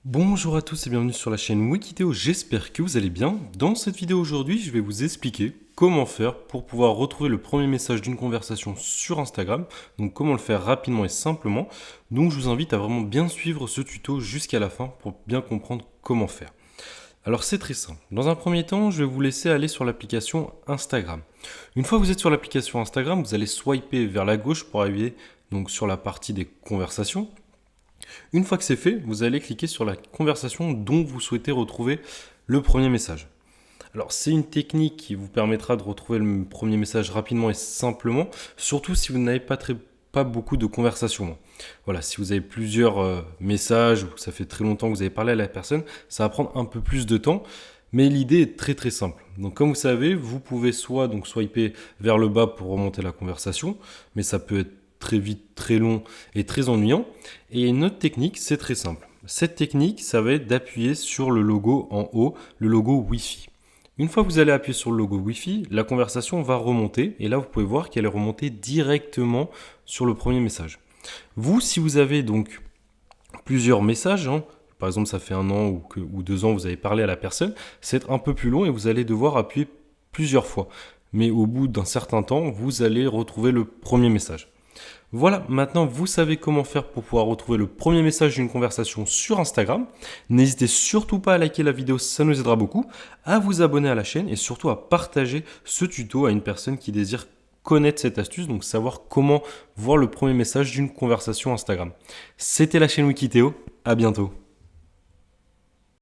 Bonjour à tous et bienvenue sur la chaîne Wikiteo, j'espère que vous allez bien. Dans cette vidéo aujourd'hui, je vais vous expliquer comment faire pour pouvoir retrouver le premier message d'une conversation sur Instagram, donc comment le faire rapidement et simplement. Donc je vous invite à vraiment bien suivre ce tuto jusqu'à la fin pour bien comprendre comment faire. Alors c'est très simple. Dans un premier temps, je vais vous laisser aller sur l'application Instagram. Une fois que vous êtes sur l'application Instagram, vous allez swiper vers la gauche pour arriver donc sur la partie des conversations. Une fois que c'est fait, vous allez cliquer sur la conversation dont vous souhaitez retrouver le premier message. Alors c'est une technique qui vous permettra de retrouver le premier message rapidement et simplement, surtout si vous n'avez pas beaucoup de conversations. Voilà, si vous avez plusieurs messages ou que ça fait très longtemps que vous avez parlé à la personne, ça va prendre un peu plus de temps. Mais l'idée est très très simple. Donc comme vous savez, vous pouvez soit donc swiper vers le bas pour remonter la conversation, mais ça peut être très vite, très long et très ennuyant. Et une autre technique, c'est très simple. Cette technique, ça va être d'appuyer sur le logo en haut, le logo Wi-Fi. Une fois que vous allez appuyer sur le logo Wi-Fi, la conversation va remonter et là vous pouvez voir qu'elle est remontée directement sur le premier message. Vous, si vous avez donc plusieurs messages, par exemple ça fait 1 an ou 2 ans vous avez parlé à la personne, c'est un peu plus long et vous allez devoir appuyer plusieurs fois. Mais au bout d'un certain temps, vous allez retrouver le premier message. Voilà, maintenant vous savez comment faire pour pouvoir retrouver le premier message d'une conversation sur Instagram. N'hésitez surtout pas à liker la vidéo, ça nous aidera beaucoup, à vous abonner à la chaîne et surtout à partager ce tuto à une personne qui désire connaître cette astuce, donc savoir comment voir le premier message d'une conversation Instagram. C'était la chaîne Wikiteo, à bientôt.